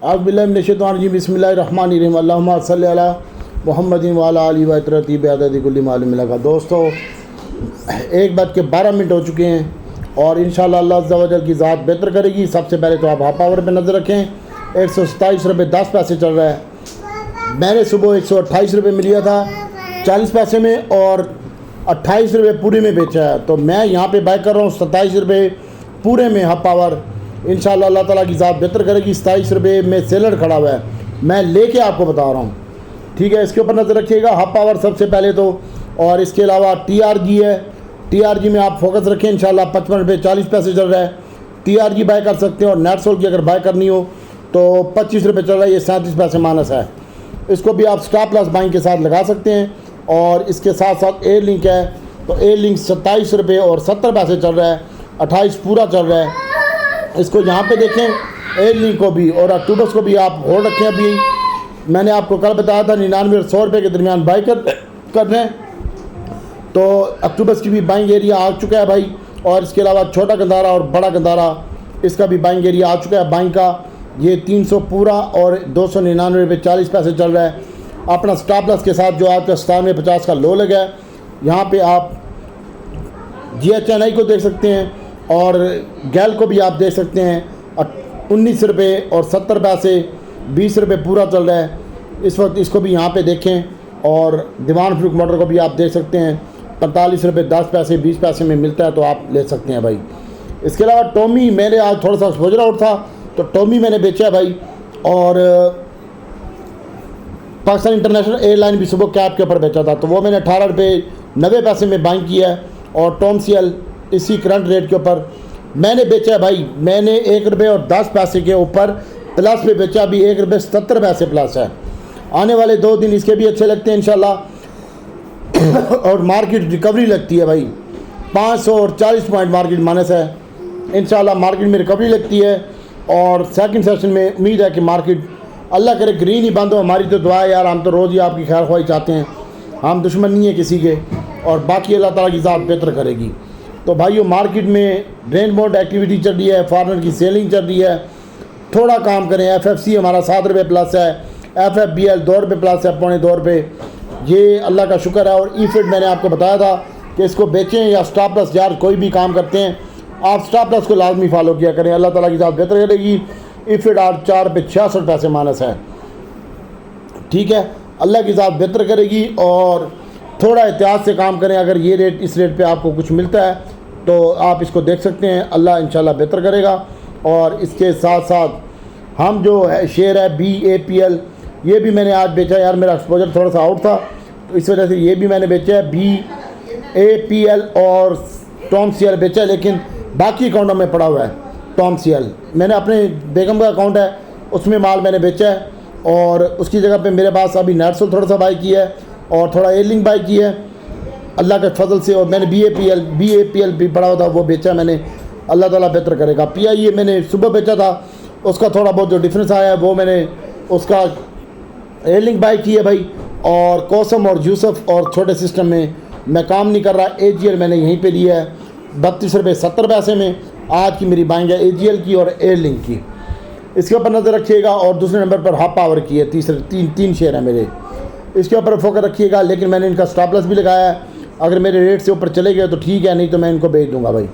आज़बिल्लाहिमिनश्शैतानिर्रजीम बिस्मिल्लाहिर्रहमानिर्रहीम अल्लाहुम्मा सल्लि अला मुहम्मदिन व अला आलिहि व इत्रती बिअददि कुल्ली मालूम लका। दोस्तों 1:12 हो चुके हैं और इंशाअल्लाह अल्लाह अज़्ज़ा व जल की ज़ात बेहतर करेगी। सबसे पहले तो आप हाफ आवर पर नज़र रखें, 127 रुपये 10 पैसे चल रहा है। मैंने सुबह 128 रुपये में लिया था 40 पैसे में और 28 रुपये पूरे में बेचा है। तो मैं यहाँ पे बाय कर रहा हूँ 27 रुपये पूरे में हाफ आवर। इंशाअल्लाह अल्लाह ताला की ज़ात बेहतर करेगी। 27 रुपये में सेलर खड़ा हुआ है, मैं लेके आपको बता रहा हूँ, ठीक है। इसके ऊपर नज़र रखिएगा हाफ आवर सबसे पहले तो। और इसके अलावा TRG है, TRG में आप फोकस रखें। इंशाअल्लाह 55 रुपये 40 पैसे चल रहा है, TRG बाय कर सकते हैं। और नेटसोल की अगर बाय करनी हो तो 25 रुपये चल रहा है, ये 37 पैसे माइनस है। इसको भी आप स्टॉप लॉस बाइंग के साथ लगा सकते हैं। और इसके साथ साथ एयर लिंक है, तो एयर लिंक 27 रुपये और 70 पैसे चल रहा है, 28 पूरा चल रहा है। इसको यहाँ पे देखें, एयर लिंक को भी और अक्टूबर्स को भी आप होल्ड रखें। अभी मैंने आपको कल बताया था 99 और 100 रुपये के दरमियान बाई कर रहे हैं, तो अक्टूबर्स की भी बाइंग एरिया आ चुका है भाई। और इसके अलावा छोटा गंदारा और बड़ा गंदारा, इसका भी बाइंग एरिया आ चुका है बाइंग का। ये 300 पूरा और 299 रुपये 40 पैसे चल रहा है। अपना स्टॉप लॉस के साथ जो आपका 97.50 का लो लगा है, यहाँ पे आप GHNI को देख सकते हैं और गैल को भी आप देख सकते हैं। 19 रुपये और 70 पैसे, 20 रुपये पूरा चल रहा है इस वक्त। इसको भी यहाँ पे देखें। और दीवान फ्रूट मोटर को भी आप देख सकते हैं, 45 रुपये 10 पैसे 20 पैसे में मिलता है, तो आप ले सकते हैं भाई। इसके अलावा टॉमी, मेरे आज थोड़ा सा एक्सपोजर आउट था तो टॉमी मैंने बेचा है भाई। और पाकिस्तान इंटरनेशनल एयरलाइन भी सुबह कैब के ऊपर बेचा था, तो वो मैंने 18 रुपये 90 पैसे में बाइंग किया है। और टॉमसीएल इसी करंट रेट के ऊपर मैंने बेचा है भाई। मैंने 1 रुपये और 10 पैसे के ऊपर प्लस पे बेचा, अभी 1 रुपये 77 पैसे प्लस है। आने वाले 2 दिन इसके भी अच्छे लगते हैं इंशाल्लाह। और मार्केट रिकवरी लगती है भाई, 540 पॉइंट मार्केट माइनस है। इंशाल्लाह मार्केट में रिकवरी लगती है। और सेकंड सेशन में उम्मीद है कि मार्केट अल्लाह करे ग्रीन ही बंद हो। हमारी तो दुआ है यार, हम तो रोज़ ही आपकी खैर ख्वाही चाहते हैं, हम दुश्मन नहीं है किसी के। और बाकी अल्लाह ताला की ज़ात बेहतर करेगी। तो भाइयों मार्केट में ड्रेन बोर्ड एक्टिविटी चल रही है, फॉरनर की सेलिंग चल रही है, थोड़ा काम करें। FFC हमारा 7 रुपये प्लस है, FFBL 2 रुपये प्लस है, पौने 2 रुपये, ये अल्लाह का शुक्र है। और EFID मैंने आपको बताया था कि इसको बेचें या स्टॉप लॉस, यार कोई भी काम करते हैं आप स्टॉप लॉस को लाजमी फॉलो किया करें, अल्लाह ताला की ज़ात बेहतर करेगी। EFID आज 4 रुपये 66 पैसे माइनस है, ठीक है। अल्लाह की ज़ात बेहतर करेगी और थोड़ा एहतियात से काम करें। अगर ये रेट इस रेट पे आपको कुछ मिलता है तो आप इसको देख सकते हैं, अल्लाह इंशाल्लाह बेहतर करेगा। और इसके साथ साथ हम जो है शेयर है BAPL, ये भी मैंने आज बेचा यार, मेरा एक्सपोजर थोड़ा सा आउट था तो इस वजह से ये भी मैंने बेचा है। BAPL और टॉमसीएल बेचा है, लेकिन बाकी अकाउंटों में पड़ा हुआ है। टॉमसीएल मैंने अपने बेगम का अकाउंट है उसमें माल मैंने बेचा है। और उसकी जगह पे मेरे पास अभी नेटसोल थोड़ा सा बाई किया है और थोड़ा एयरलिंक बाई की है अल्लाह के फजल से। और मैंने BAPL भी पड़ा हुआ था, वो बेचा मैंने, अल्लाह ताला बेहतर करेगा। PIA मैंने सुबह बेचा था, उसका थोड़ा बहुत जो डिफरेंस आया है वो मैंने उसका एयरलिंक बाई की है भाई। और कोसम और यूसुफ और छोटे सिस्टम में मैं काम नहीं कर रहा। AGL मैंने यहीं पे लिया है 32 रुपये 70 पैसे में। आज की मेरी बाइंग है AGL की और एयरलिंक की, इसके ऊपर नज़र रखिएगा। और दूसरे नंबर पर हाफ पावर की है, तीन शेयर है मेरे, इसके ऊपर फोकस रखिएगा। लेकिन मैंने इनका स्टॉप लॉस भी लगाया है, अगर मेरे रेट से ऊपर चले गए तो ठीक है, नहीं तो मैं इनको बेच दूंगा भाई,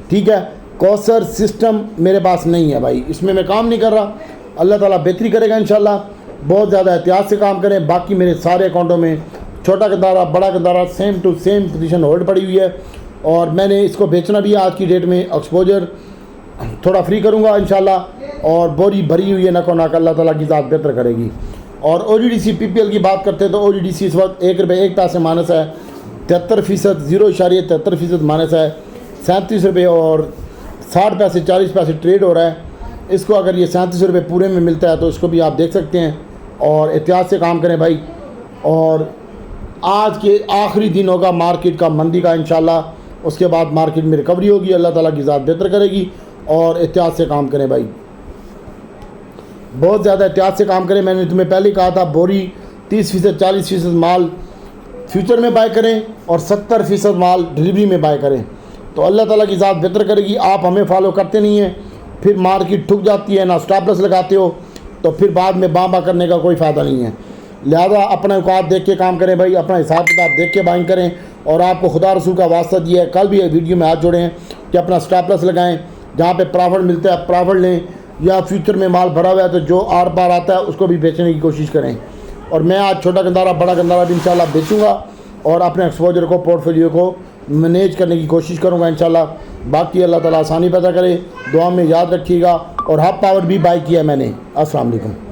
ठीक है। कौसर सिस्टम मेरे पास नहीं है भाई, इसमें मैं काम नहीं कर रहा। अल्लाह ताला बेहतरी करेगा इंशाल्लाह। बहुत ज़्यादा एहतियात से काम करें। बाकी मेरे सारे अकाउंटों में छोटा गंदारा बड़ा गंदारा same to same position hold पड़ी हुई है। और मैंने इसको बेचना भी है आज की डेट में, एक्सपोजर थोड़ा फ्री करूँगा इंशाल्लाह। और बोरी भरी हुई है नको नाक, अल्लाह ताला की ज़ात बेहतर करेगी। और OGDC PPL की बात करते हैं तो OGDC इस वक्त 1 रुपये 1 पैसे माइनस है, 73%, 0.73% माइनस है, 37 रुपये और 60 पैसे 40 पैसे ट्रेड हो रहा है। इसको अगर ये 37 रुपये पूरे में मिलता है तो इसको भी आप देख सकते हैं। और एहतियात से काम करें भाई। और आज के आखिरी दिन होगा मार्केट का मंदी का इंशाल्लाह, उसके बाद मार्केट में रिकवरी होगी, अल्लाह ताला की ज़ात बेहतर करेगी। और एहतियात से काम करें भाई, बहुत ज़्यादा एहतियात से काम करें। मैंने तुम्हें पहले कहा था बोरी 30% 40% माल फ्यूचर में बाय करें और 70% माल डिलीवरी में बाय करें, तो अल्लाह ताला की ज़ात बेहतर करेगी। आप हमें फॉलो करते नहीं हैं, फिर मार्केट ठुक जाती है, ना स्टॉप लॉस लगाते हो, तो फिर बाद में बाँ करने का कोई फ़ायदा नहीं है। लिहाजा अपना औकात देख के काम करें भाई, अपना हिसाब किताब देख के बाइंग करें। और आपको खुदा रसूल का वास्ता दिया है, कल भी वीडियो में हाथ जोड़े हैं कि अपना स्टॉप लॉस लगाएं, जहाँ पे प्रॉफिट मिलता है प्रॉफिट लें, या फ्यूचर में माल भरा हुआ है तो जो आर पार आता है उसको भी बेचने की कोशिश करें। और मैं आज छोटा गंदारा बड़ा गंदारा भी इंशाल्लाह बेचूँगा और अपने एक्सपोजर को पोर्टफोलियो को मैनेज करने की कोशिश करूँगा इंशाल्लाह। बाकी अल्लाह ताला आसानी पैदा करे, दुआ में याद रखिएगा। और हाफ पावर भी बाई किया मैंने। अस्सलाम वालेकुम।